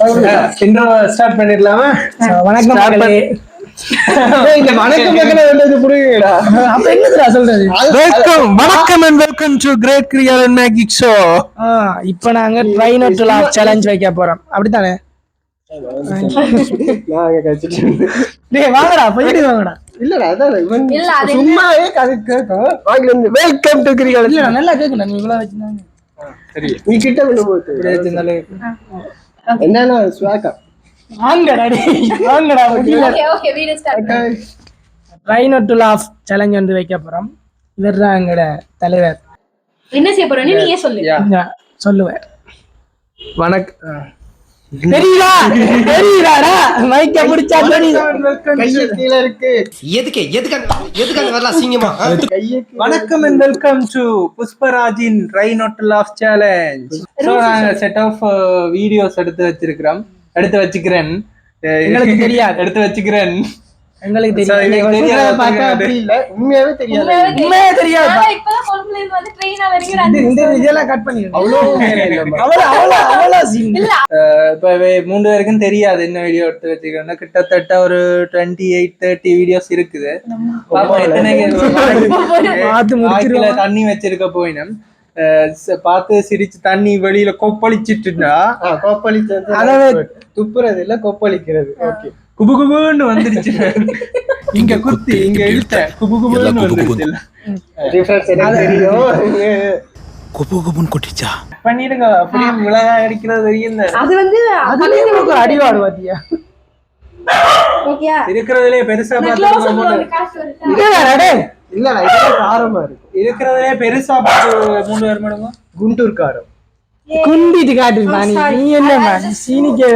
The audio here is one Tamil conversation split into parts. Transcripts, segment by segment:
ஸ்டார்ட் பண்ணிடலாமா? வணக்கம் மக்களே. வணக்கம் and welcome to Great Real and Magic Show. இப்போ நாங்க try not to laugh challenge வைக்க போறோம். அப்படிதானே? டேய் வாங்கடா, போயிடு வாங்கடா. இல்லடா அதான் இவன் சும்மாவே கதை கேக்கும். வெல்கம் டு கிரிகல். இல்ல நல்லா கேக்குடா, நீ இவ்வளவு வச்சிருந்தாங்க. சரி நீ கிட்ட கொண்டு போடு. இப்படியே இருந்தாலே என்னன்னா ஸ்வாக்கா வாங்கடா டேய் வாங்கடா. Okay we will start. Try not to laugh challenge வந்து வைக்க போறோம். இவர்தான் எங்கட தலைவர். என்ன செய்ய போறோம்னு நீயே சொல்லு. சொல்லுவேன். வணக்கம். தெரியுதாடா மைக்க முடிச்சா கைய கீழ இருக்கு. எதுக்கு வரலாம் சிங்கமா. வணக்கம் and welcome to புஷ்பராஜின் try not to laugh challenge. So நாங்க செட் ஆஃப் வீடியோஸ் எடுத்து வச்சுக்கிறேன். எங்களுக்கு தெரியாது. எடுத்து வச்சுக்கிறேன். எங்களுக்கு தெரியாது. பார்த்தா அப்படி இல்ல. உண்மையாவே தெரியாது. நான் இப்பதான் கொழும்புல இருந்து வந்து ட்ரெயினா வரைக்கும் இந்த இதெல்லாம் கட் பண்ணிடுங்க. அவ்வளவு சீன் இல்ல. இப்ப 3 பேருக்கும் தெரியாது என்ன வீடியோ எடுத்து வச்சுக்கிறேன்னா கிட்டத்தட்ட ஒரு 28-30 வீடியோஸ் இருக்குது. தண்ணி வச்சிருக்க போயினும் பார்த்து சிரிச்சு தண்ணி வெளியில கொப்பளிச்சிட்டுனா துப்புறது இல்ல கொப்பளிக்கிறது. ஓகே குபுகுபுன்னு வந்துருச்சு. இங்க குத்தி இங்க இழுத்த குபுகுபுன்னு வந்துருச்சு. குபுகுபுன்னு கொட்டிச்சா பண்ணிடுங்க. அப்படியே மிளகாய் அடிக்கிறது தெரியும். அது வந்து ஒரு அடிவாடு பாத்தியா ஓகேயா இருக்கிறதுலே பெருசா இல்ல காரமா இருக்கு. இருக்கிறதுலே பெருசா 3 பேர் மேடமா குண்டூர் காரம் குண்டிட்டு காட்டுமா நீ என்ன சீனிக்கே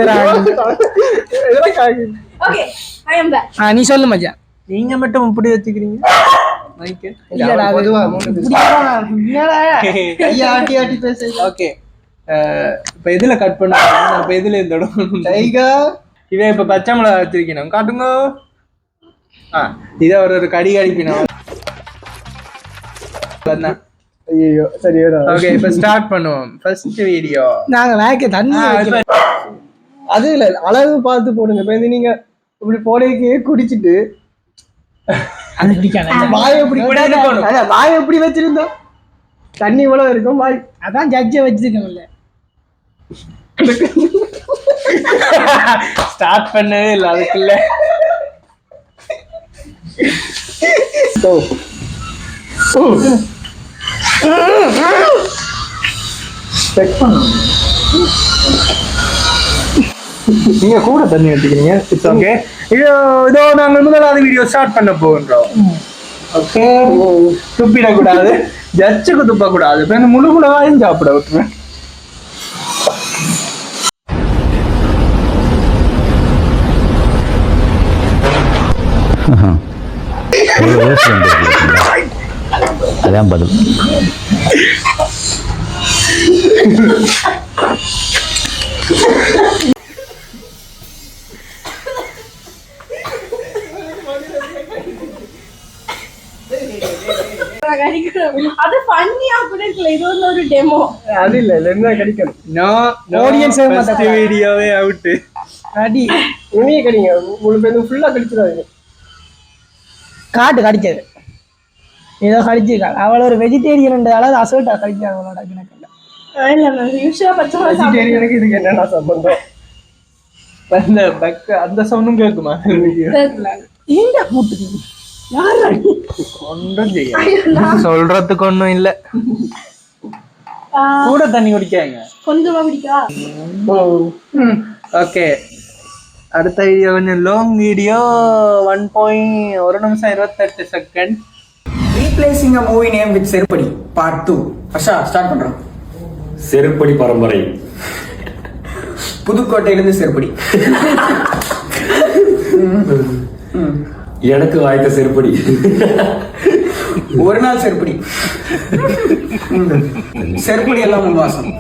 ஓகே ஐ அம் பேக். நீ சொல்லு மச்சான். நீங்க மட்டும் இப்படி வச்சுக்கிறீங்க மைக். இல்லடா பொதுவா ஐயா ஆட்டி பேசு. ஓகே இப்ப எதுல கட் பண்ணாங்க? இப்ப எதுல இந்த டைகா இவன் இப்ப பச்சை மிளகா வச்சிருக்கணும் காட்டுங்க. இத ஒரு கடி கடிக்கணும். ஐயோ சரி ஓகே இப்ப ஸ்டார்ட் பண்ணுவோம். ஃபர்ஸ்ட் வீடியோ நாங்க வேக்க தண்ணி அது இல்ல அளவு பார்த்து போடுங்க. இப்ப நீங்க இப்படி போடைக்கு குடிச்சிட்டு அது குடிக்காத வாய் எப்படி வாய் எப்படி வச்சிருந்தோம் தண்ணி இவ்வளவு இருக்கும் வாய். அதான் ஜட்ஜை வச்சிருக்கோம்ல. ஸ்டார்ட் பண்ணவே இல்லை அதுக்குள்ள. நீங்க கூட தண்ணி எடுத்துக்கிறீங்க. It's okay. இதோ நாங்கள் முதலாவது வீடியோ ஸ்டார்ட் பண்ண போகின்றோம். ஓகே துப்பிடக்கூடாது, ஜட்ஜுக்கு துப்பக்கூடாது. இப்போ இந்த முழு முழுவாயும் சாப்பிட விட்டுருவேன். அதான் பதில். அது ஃபன்னியா புடிக்கல. இது ஒரு டெமோ. அது இல்ல என்ன கடிக்கணும். நோ ஆடியன்ஸ் ஃபர்ஸ்ட் வீடியோவே அவுட். அடி உனியே கடிங்க. முழு பேரும் ஃபுல்லா கடிச்சிராதீங்க. காட்டு கடிச்சது ஏதோ கடிச்சிருக்கா. அவள ஒரு வெஜிடேரியன்ன்றதால அது அசல்ட்டா கடிச்சாங்க அவளோட கணக்குல. இல்ல நான் யூஷுவலா பச்சை மிளகாய் வெஜிடேரியனுக்கு இதுக்கு என்னடா சம்பந்தம்? அந்த பக் அந்த சவுண்டும் கேக்குமா? ஏண்டா மூட்டுக்கு யாரா ஒன்றும் செய்ய சொல்றதுக்கு ஒண்ணும் இல்ல. கூட தண்ணி குடிக்காங்க கொஞ்சமா குடிக்கா. ஓகே அடுத்த வீடியோ கொஞ்சம் லாங் வீடியோ. 1 நிமிஷம் 28 second. Replacing a movie name with செருப்படி part 2. ஃபர்ஸ்டா ஸ்டார்ட் பண்றோம். செருப்படி பரம்பரை. புதுக்கோட்டையிலிருந்து செருப்படி. எனக்கு வாய்த்த செருப்படி. ஒரு நாள் செருப்படி. செருப்படி எல்லாம் உன் வாசம்.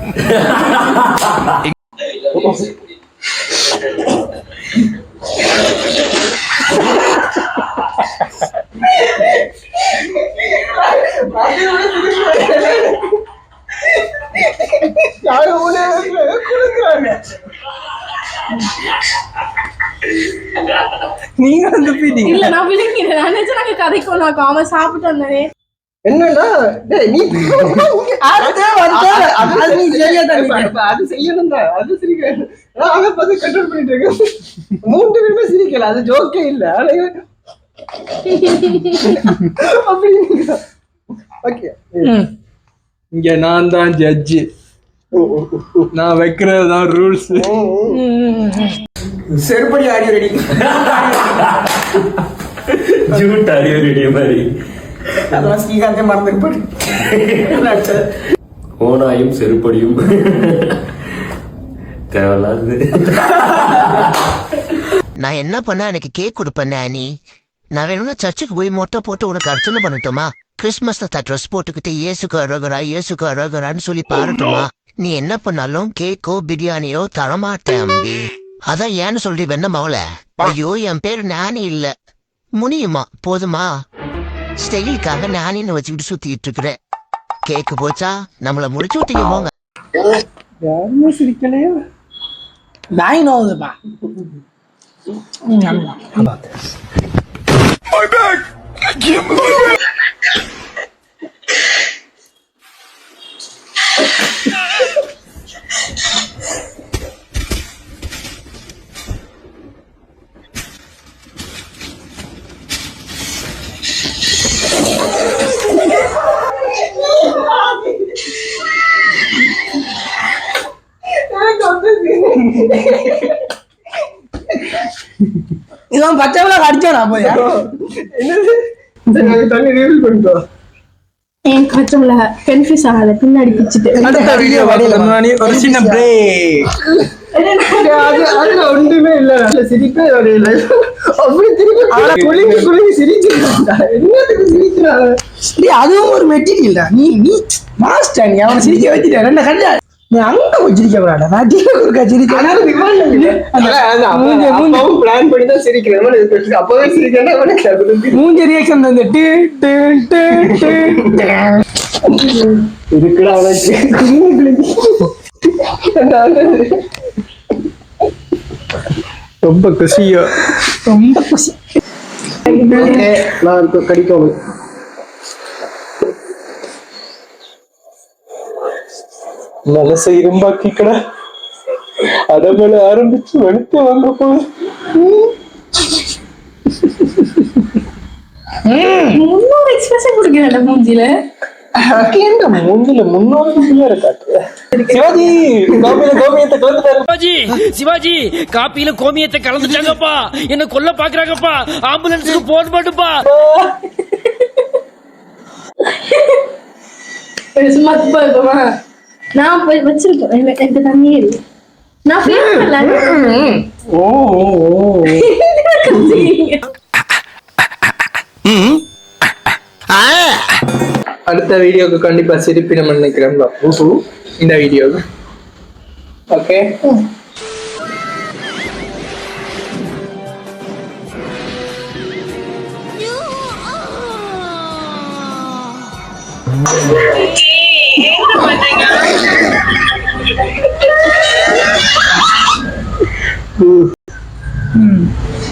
நீங்க துப்பிட்டீங்க. இல்ல நான் விழுங்கிட்டேன். நான் நினைச்சேன் நாங்க கதைக்கு நான் காம சாப்பிட்டு வந்தனே. என்னடா டேய் நீ அது நீ சரியா தான் அது செய்யணும் தான். அது சிரிக்க நான் பார்த்து கண்ட்ரோல் பண்ணிட்டு இருக்கேன். 3 பேருமே சிரிக்கல. அது ஜோக்கே இல்ல. அப்படி ஓகே. இங்க நான் தான் ஜட்ஜ். நான் வைக்கிறது தான் ரூல்ஸ். செருப்படி ஆடியோ ரெடி. ஜூட் ஆடியோ ரெடிய மாதிரி அதெல்லாம் ஸ்ரீகாந்தே மறந்துருப்பாரு. ஓனாயும் செருப்படியும் தேவையில்லாது. நான் என்ன பண்ண எனக்கு கேக் கொடுப்பேன் நீ. நான் வேணும்னா சர்ச்சுக்கு போய் மொட்டை போட்டு உனக்கு அர்ச்சனை பண்ணட்டுமா? கிறிஸ்துமஸ் ட்ரெஸ் போட்டுக்கிட்டு இயேசுக்கு அரோகரான்னு சொல்லி பாருட்டுமா? நீ என்ன பண்ணாலும் கேக்கோ பிரியாணியோ தரமாட்டேன் அம்பி. அதான் ஏன்னு சொல்லி வெண்ண மவள. ஐயோ என் பேரு நானி இல்ல முனியுமா. போதுமா? ஸ்டைலுக்காக நானின்னு வச்சுக்கிட்டு சுத்திட்டு இருக்கிறேன். கேக்கு போச்சா நம்மள முடிச்சு விட்டீங்க போங்க. யாருமே சிரிக்கலையா? I know the about this. My back! I can't move it! இவன் பச்சைவள கடிச்சானா போய் என்னது தண்ணி ரிவீல் பண்ணிட்டோ. என் கச்சம்ல கன்ஃபியூஸ் ஆகாத பின்னாடி பிச்சிட்டு. அடுத்த வீடியோ வரதுக்கு முன்னாடி ஒரு சின்ன பிரேக். அதுல ஒன்றுமே இல்ல. நல்ல சிரிப்பே வரையில. அப்படி திருப்பி அவளை குலுங்கி சிரிச்சுட்டாங்க. என்னத்துக்கு சிரிக்கிறாங்க? அதுவும் ஒரு மெட்டீரியல் தான். நீ மாஸ்டர் நீ அவனை சிரிக்க வச்சுட்ட. ரெண்டு கண்டா நீ அங்க போய் சிரிக்க கூடாது. நான் டிவிக்கு சிரிக்க பிளான் பண்ணி தான் சிரிக்கிறேன். அப்பவே சிரிக்கிறேன். மூஞ்ச ரியாக்ஷன் தான் இருக்குடா ரொம்ப குசியோ ரொம்ப குசி. நான் கடிக்கணும். மனசை இரும்பாக்கிக்கட அதபோல ஆரம்பிச்சு வெளுத்து வாங்க போகுது. 300 எக்ஸ்பிரஷன் கொடுக்கிறேன் மூஞ்சில. மூஞ்சில 300 இருக்காது. சிவாஜி கோமியத்தை கலந்துட்டாரு. சிவாஜி காப்பியில கோமியத்தை கலந்துட்டாங்கப்பா. என்ன கொல்ல பாக்குறாங்கப்பா. ஆம்புலன்ஸுக்கு போன் பண்ணுப்பா. சும்மா துப்பா இருக்குமா? நான் போய் வச்சிருக்கேன். எனக்கு தண்ணி இருக்கு. நான் ஃபீல் பண்ணல. ஓ அடுத்த வீடியோக்கு கண்டிப்பா சிரிப்பி நம்ம நினைக்கிறோம் இந்த வீடியோக்கு. Okay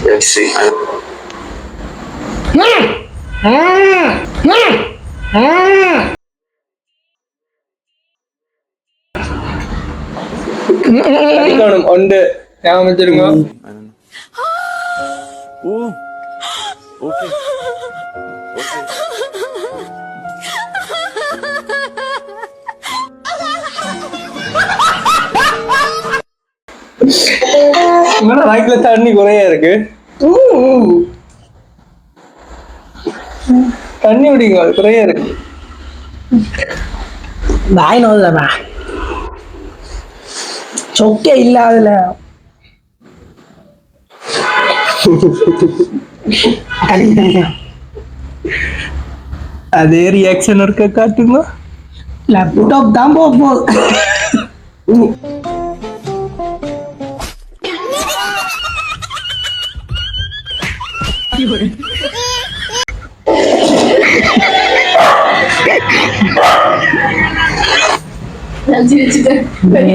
Let's see. ஒன்று ஞாபகம் வச்சிருங்க. வாய்க்குல தண்ணி குறையா இருக்கு. தண்ணி விடிங்க அது குறையா இருக்கு. I know the man. சொக்கே இல்ல அதுல. அதே ரியாக்ஷன் இருக்க காட்டுங்க. லேப்டாப் தான் போகுது. நான் சிரிச்சிட்டேன். தண்ணி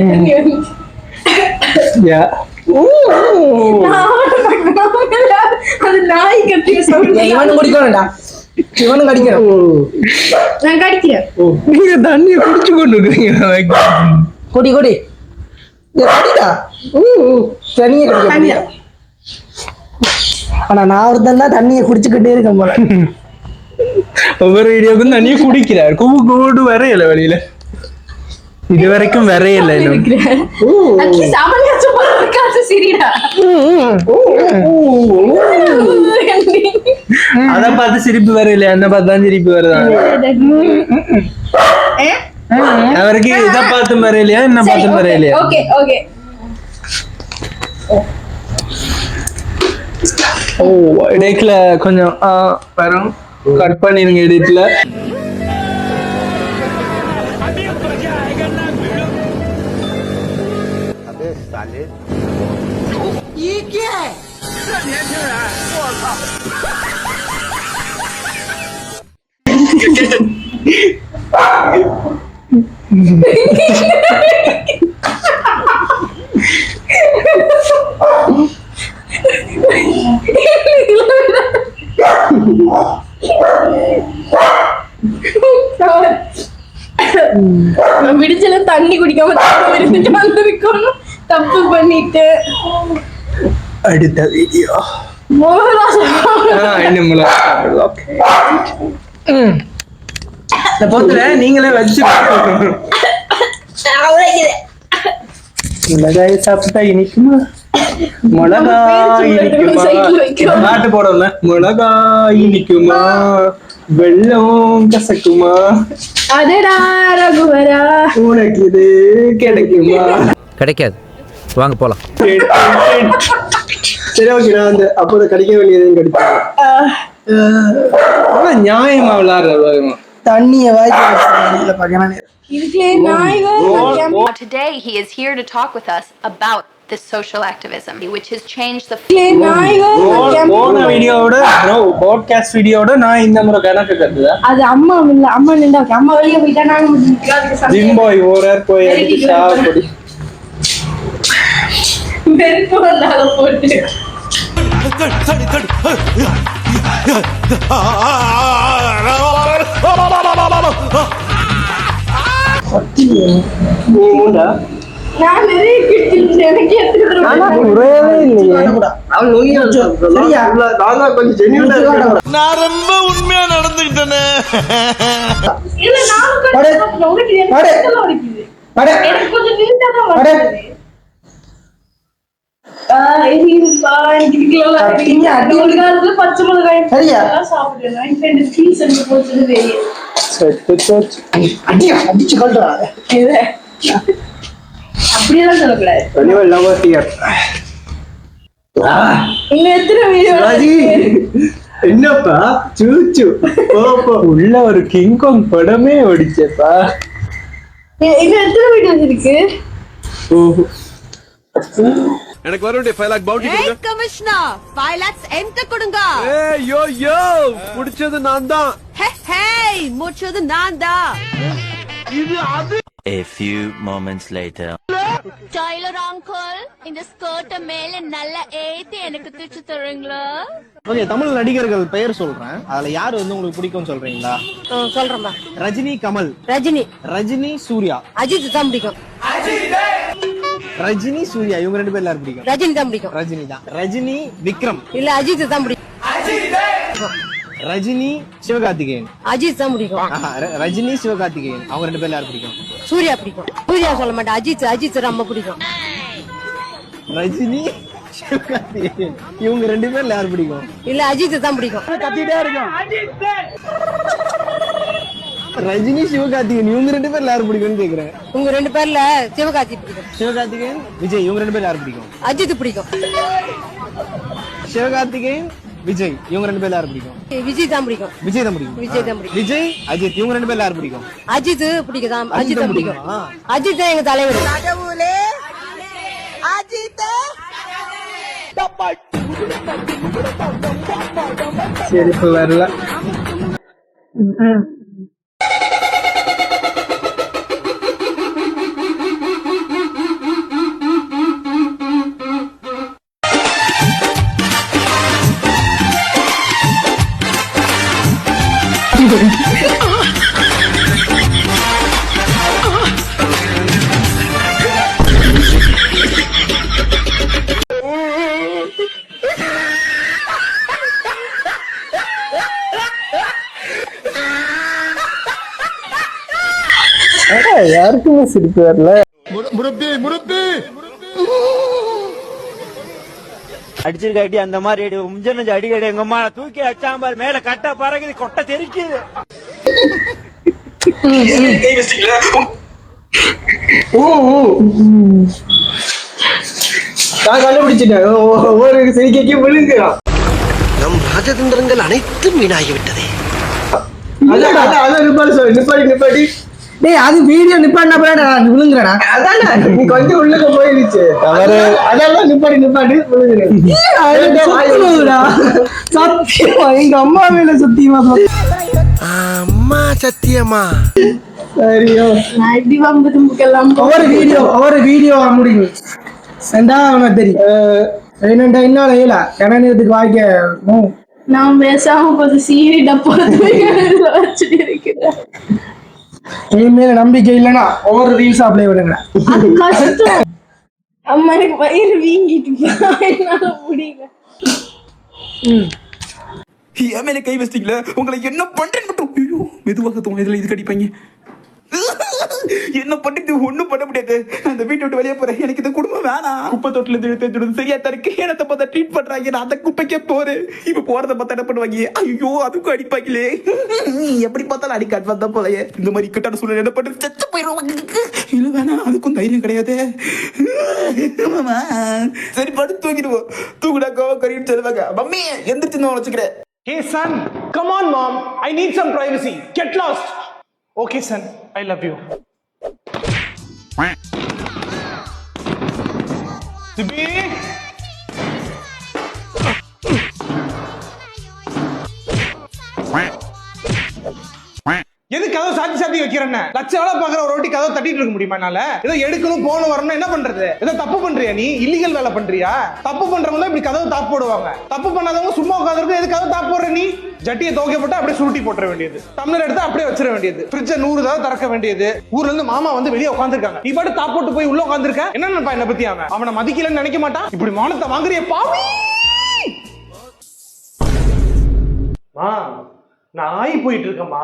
யா நான் அது நாய் கத்திய சவுண்ட். இவனு குடிக்கணும்டா, இவனு கடிக்கணும். நான் கடிக்கிறேன். நீங்க தண்ணியை குடிச்சு கொண்டு இருக்கீங்க. குடி குடி கடிடா. தண்ணியை குடிக்க. ஆனா நான் ஒருத்தன் தான் தண்ணியை குடிச்சுக்கிட்டே இருக்கேன் போல. ஒவ்வொரு வீடியோக்கும் தண்ணியை குடிக்கிறார். கூடு வரையல வெளியில, இது வரைக்கும் வரையல. அட்லீஸ்ட் அவனாச்சும் பாருக்காச்சு சரிடா. அத பார்த்து சிரிப்பு வரையில, என்ன பார்த்தா சிரிப்பு வருதான். அவருக்கு இத பார்த்து வரையிலையா, என்ன பார்த்து வரையிலையா? Okay okay. ஓ, இடைக்குல கொஞ்சம் வரும், கட் பண்ணிருங்க எடிட்ல. விடிச்சல தண்ணி குடிக்காம இருந்துட்டு வந்திருக்கணும், தப்பு பண்ணிட்டு. அடுத்த வீடியோ நீங்களே வச்சு மிளகாய் சாப்பிட்டா இனிக்குமா? மிளகாய் இனிக்குமா? நாட்டு போடல. மிளகாய் இனிக்குமா, வெள்ளம் கசக்குமா? அதடா ரகுவரா, உனக்கு இது கிடைக்குமா? கிடைக்காது, வாங்க போலாம். சரி ஓகே, நான் அந்த அப்போது கடிக்க வேண்டியதையும் கடிப்பேன். நியாயமா விளையாடுற தண்ணியை வாய்க்கு பாக்கலாம். Today he is here to talk with us about this social activism which has changed the போன வீடியோவோட பாட்காஸ்ட் வீடியோட நான் இந்த முறை கணக்கு கட்டுதா. அது அம்மா இல்ல, அம்மா நின்றா அம்மா வெளிய போயிட்டா நாங்க ஜிம் பாய் ஓரர் போய் அடிச்சு சாப்பிடு. வெறுப்பு வந்தால போட்டு நான் நிறைய கிட்டிட்டு எனக்கு குறையவே இல்லையே. நான் ரொம்ப உண்மையா நடந்துக்கிட்டேனே. இல்ல நான் உனக்கு எனக்கு கொஞ்சம் நீட்டா தான் வருது. பச்சை மிளகாய் சாப்பிடுறேன். அடிச்சு கொள்றா. அப்படியெல்லாம் சொல்லக்கூடாது. இன்னும் எத்தனை வீடியோ? என்னப்பா சூச்சு உள்ள ஒரு கிங்காங் படமே ஓடிச்சப்பா. இன்னும் எத்தனை வீடியோஸ் இருக்கு? எனக்கு வர வேண்டிய 5 lakh பவுண்டி கொடுங்க. கமிஷனர் 5 lakhs என்கிட்ட கொடுங்க. ஏய் யோ யோ, புடிச்சது நான் தான். ஹே முச்சது நான் தான். இது அது. A few moments later. Tailor uncle, இந்த ஸ்கர்ட்ட மேல நல்லா ஏத்தி எனக்கு தச்சு தரீங்களா? ஓகே, தமிழ் நடிகர்கள் பெயர் சொல்றேன், அதுல யாரு வந்து உங்களுக்கு பிடிக்கும் சொல்றீங்களா? சொல்றேன்பா. ரஜினி கமல். ரஜினி சூர்யா. அஜித் தான் பிடிக்கும். ரஜினி சூர்யா இவங்க ரெண்டு பேர்ல யாரு பிடிக்கும்? ரஜினி தான் பிடிக்கும். ரஜினி தான். ரஜினி விக்ரம். இல்ல அஜித் தான் பிடிக்கும். ரஜினி சிவகார்த்திகேயன். அஜித் தான் பிடிக்கும். ரஜினி சிவகார்த்திகேயன் அவங்க ரெண்டு பேர்ல யாரு பிடிக்கும்? சூர்யா பிடிக்கும். சூர்யா சொல்ல மாட்டேன், அஜித் ரொம்ப பிடிக்கும். ரஜினி சிவகார்த்திகேயன் இவங்க ரெண்டு பேர்ல யாரு பிடிக்கும்? இல்ல அஜித் தான் பிடிக்கும். கத்திட்டே இருக்கும். ரஜினி சிவகார்த்திகேயன் இவங்க ரெண்டு பேர்ல யாரு பிடிக்கும்னு கேக்குறேன். உங்க ரெண்டு பேர்ல சிவகார்த்திக் பிடிக்கும். சிவகார்த்திகேயன் விஜய் இவங்க ரெண்டு பேர்ல யாரு பிடிக்கும்? அஜித் பிடிக்கும். சிவகார்த்திகேயன் விஜய் இவங்க ரெண்டு பேர்ல யாரு பிடிக்கும்? விஜய் தான் பிடிக்கும். விஜய் தான் பிடிக்கும். விஜய் தான் பிடிக்கும். விஜய் அஜித் இவங்க ரெண்டு பேர்ல யாரு பிடிக்கும்? அஜித் பிடிக்கும். அஜித் தான் பிடிக்கும். அஜித் தான் எங்க தலைவர். சிரிப்பு வரல. யாருக்குமே சிரிப்பு வரல. அடிச்சிருக்காட்டி அந்த மாதிரி முஞ்சனஞ்சு அடிக்கடி எங்க அம்மா தூக்கி அச்சாம்பார் மேல கட்ட பறகுது கொட்டை தெரிக்குது. நான் கண்டுபிடிச்சிட்டேன். ஒவ்வொரு சிரிக்கைக்கும் விழுங்குறான். நம் ராஜதந்திரங்கள் அனைத்தும் வீணாகிவிட்டதே. நிப்பாடி. டேய், அது வீடியோ நிப்பாட்டினா விழுங்குறடா. அதானே நீ கொஞ்சம் உள்ளுக்கு போயிடுச்சு. அதெல்லாம் நிப்பாடி விழுங்குறா. சத்தியமா எங்க அம்மா மேல சத்தியமா. அம்மா சத்தியமா. சரியோ, ஒவ்வொரு வீடியோ முடியும் செண்டா அவனுக்கு தெரியும். என்னண்டா என்னால ஏலா கணநேரத்துக்கு வாய்க்க நான் பேசாம கொஞ்சம் சீரிட்ட வச்சுட்டு இருக்கிறேன். மேல நம்பிக்கை இல்லைன்னா ஒவ்வொரு ரீல்ஸ் அப்ளை பண்ணுங்க. அம்மா எனக்கு வயிறு வீங்கிட்டு என்னால முடியல. என் மேல கை வச்சிட்டீங்களா? உங்களை என்ன பண்றேன்னு மட்டும் ஐயோ மெதுவாக தோணும். இதுல இது கடிப்பாங்க. என்ன பண்ணிட்டு ஒண்ணும் பண்ண முடியாது. அந்த வீட்டை விட்டு வெளியே போறேன். எனக்கு இந்த குடும்பம் வேணாம். குப்பை தொட்டில இருந்து சரியா தருக்கு. எனக்கு பார்த்தா ட்ரீட் பண்றாங்க. நான் அந்த குப்பைக்கே போறேன். இப்ப போறத பார்த்தா என்ன பண்ணுவாங்க? ஐயோ அதுக்கும் அடிப்பாங்களே. எப்படி பார்த்தாலும் அடிக்க அட்வான்ஸ் தான் போலையே. இந்த மாதிரி இக்கட்டான சூழ்நிலை என்ன பண்றது? செத்து போயிடுவாங்க. இல்ல வேணாம், அதுக்கும் தைரியம் கிடையாது. சரி படுத்து தூங்கிடுவோம். தூங்குடா கோவம் கறின்னு சொல்லுவாங்க. மம்மி எந்திரிச்சு நான் வச்சுக்கிறேன். Hey son, come on mom, I need some privacy. Get lost. Okay son, I love you. Sibi. எது கதவு சாத்தி வைக்கிறேன்? லட்ச வேலை பாக்குற ஒரு வாட்டி கதவு தட்டிட்டு இருக்க முடியுமா? என்னால ஏதோ எடுக்கணும் போகணும் வரணும் என்ன பண்றது? ஏதோ தப்பு பண்றியா நீ? இல்லீகல் வேலை பண்றியா? தப்பு பண்றவங்க இப்படி கதவு தாப்பு போடுவாங்க. தப்பு பண்ணாதவங்க சும்மா உட்காந்துருக்கு. எது கதவு தாப்பு போடுற நீ? ஜட்டியை துவைக்க போட்டு அப்படியே சுருட்டி போட்டுற வேண்டியது. டம்ளர் எடுத்து அப்படியே வச்சிட வேண்டியது. ஃப்ரிட்ஜை 100 தடவை திறக்க வேண்டியது. ஊர்ல இருந்து மாமா வந்து வெளியே உட்காந்துருக்காங்க. நீ பாட்டு தாப்பு போட்டு போய் உள்ள உட்காந்துருக்க. என்ன நினைப்பா என்ன பத்தி? அவனை மதிக்கலன்னு நினைக்க மாட்டான். இப்படி மானத்தை வாங்குறிய பாவி. நான் ஆகி போயிட்டு இருக்கமா.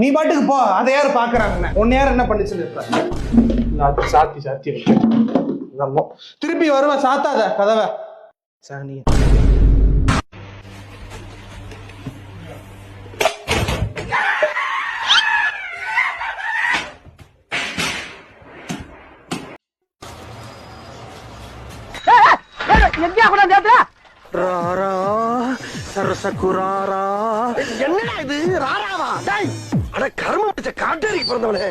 நீ பாட்டுக்கு போ. அதை யாரு பாக்குறாங்க? உன்ன யார் என்ன பண்ணிச்சு? சாத்தி திருப்பி வருவ. சாத்தாத கதவை. சாணி என்னடா இது ராராவா? டேய் அட கர்மம் பிடிச்ச காட்டேரிக்கு பிறந்தவனே.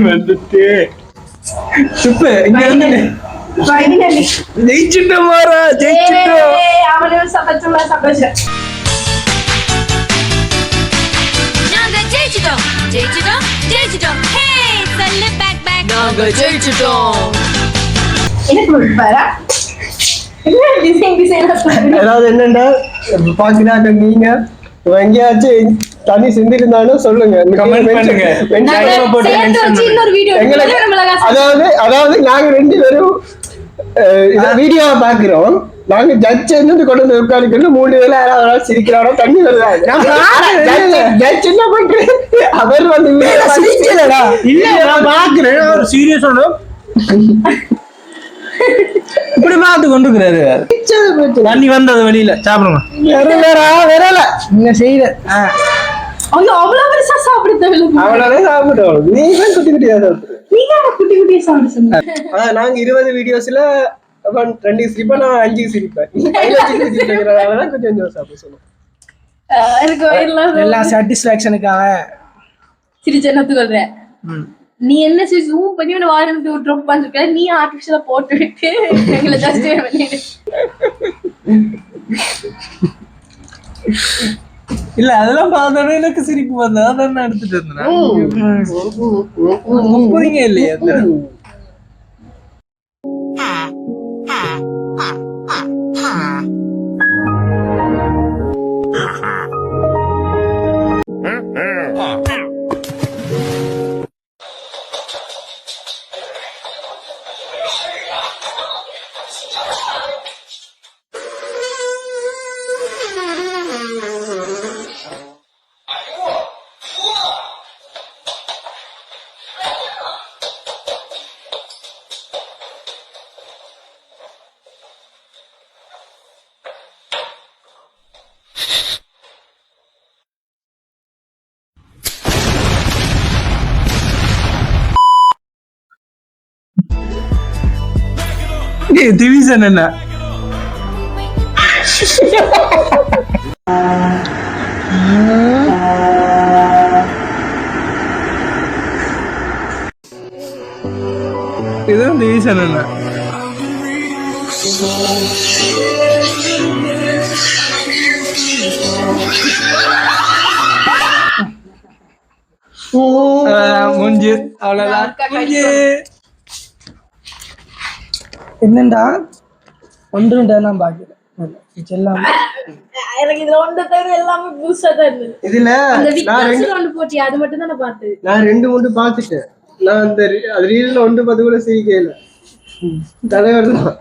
வந்துட்டு சுப்பு இங்க வந்து ஜெயிச்சுட்டோம் மாறா. ஜெயிச்சுட்டோம். அவனும் சந்தோஷம். ஜெயிச்சிட்டோம். ஹே சொல்லு பேக் பேக். நாங்க ஜெயிச்சிட்டோம். அதாவது என்னன்னா பாக்குறாங்க. நீங்க எங்கேயாச்சும் தண்ணி சிந்திருந்தாலும் சொல்லுங்க, கமெண்ட் பண்ணுங்க. அதாவது நாங்க 2 பேரும் வீடியோ பாக்குறோம். நாங்க ஜட்ஜ் இருந்து கொண்டு வந்து உட்காந்துக்கணும். 3 வேலை யாராவது சிரிக்கிறாரோ தண்ணி வருவாங்க. ஜட்ஜ் என்ன பண்றேன்? அவர் வந்து சிரிக்கலடா. இல்ல நான் பாக்குறேன். அவர் சீரியஸ் இப்படி பார்த்து கொண்டு இருக்கிறாரு. தண்ணி வந்தது வெளியில சாப்பிடுங்க. வரல நீங்க செய்யற அவ்வளவு பெருசா சாப்பிடுறது. அவ்வளவுதான் சாப்பிடுவோம். நீங்க குட்டி குட்டியா சாப்பிடுறோம். நீங்க குட்டி குட்டியா சாப்பிடுங்க. நாங்க 20 வீடியோஸ்ல 2 சிரிப்பா, நான் 5 சிரிப்பேன். கொஞ்சம் சாப்பிட சொல்லுவோம். எல்லா சாட்டிஸ்பாக்சனுக்காக சிரிச்சு என்னத்துக்கு சொல்றேன். நீ என்ன ஜூம் பண்ணி உன வாரண்ட் ட்ராப் பண்ணிருக்க. நீ ஆர்டிஃபிஷியலா போட்டு விட்டு எங்களை ஜஸ்டிஃபை பண்ணிடு. இல்ல அதெல்லாம் பார்த்தோன்னே எனக்கு சிரிப்பு வந்தா அதான் நான் எடுத்துட்டு இருந்தேன். முப்பதுங்க இல்லையா டிவிஷன் என்ன இதுவும் டிவிஷன் என்ன முஞ்சு அவ்வளவுதான் என்னண்டா ஒன்று நான் பாக்கிறேன் எனக்கு இதுல ஒன்று தவிர எல்லாமே புதுசா தான் இருந்தது. இதுல அந்த விக்டர்ஸ் ஒன்று போட்டி அது மட்டும் தான் நான் பார்த்தது. நான் 2 பாத்துட்டேன். நான் அந்த ரீல்ல 1 கூட செய்யல. தலைவர் தான்.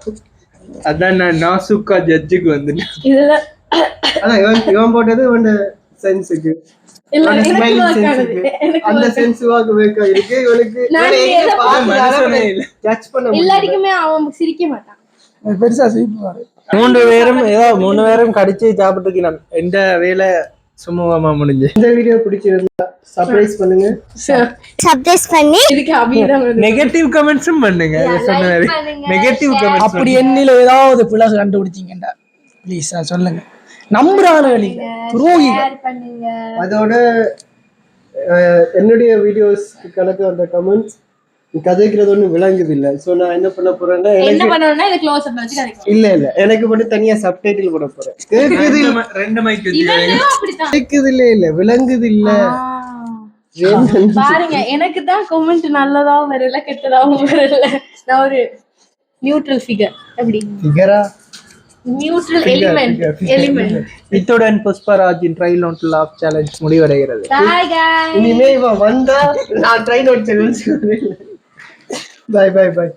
அதான் நான் நாசுக்கா ஜட்ஜுக்கு வந்துட்டேன். இதுல அதான் இவன் போட்டது ஒன்று சென்ஸுக்கு அந்த சென்ஸ் வாக்கு வேக்கா இருக்கு இவனுக்கு ஜட்ஜ் பண்ண எல்லாருக்குமே அவன் சிரிக்க மாட்டான். பெருசா சிரிப்பாரு. 3 பேரும் கடிச்சு சாப்பிட்டுருக்கணும். எந்த வேலை சுமூகமா முடிஞ்சு. இந்த வீடியோ பிடிச்சிருந்தா சப்ஸ்கிரைப் பண்ணுங்க. சப்ஸ்கிரைப் பண்ணி இதுக்கு அபிராம நெகட்டிவ் கமெண்ட்ஸும் பண்ணுங்க. சொன்ன மாதிரி நெகட்டிவ் கமெண்ட்ஸ் அப்படி என்னில ஏதாவது பிள்ளை கண்டுபிடிச்சீங்கடா ப்ளீஸ் சொல்லுங்க. நம்புறானு துரோகிகள். அதோட என்னுடைய வீடியோஸ் கணக்கு அந்த கமெண்ட்ஸ் கதைக்கிறது ஒன்றும் விளங்குது இல்லை. ஸோ நான் என்ன பண்ண போறேன்னா இல்ல எனக்கு மட்டும் தனியா சப்டைட்டில் போட போறேன். கேக்குது இல்ல விளங்குது இல்ல பாருங்க. எனக்கு தான் கமெண்ட் நல்லதாவும் வரல கெட்டதாவும் வரல. நான் ஒரு நியூட்ரல் ஃபிகர். எப்படி ஃபிகரா நியூட்ரல் எலிமெண்ட். இத்துடன் புஷ்பராஜின் ட்ரை நோட் லாஃப் சேலஞ்ச் முடிவடைகிறது. பாய் गाइस. இனிமே இவன் வந்தா நான் ட்ரை நோட் சேலஞ்ச். Bye.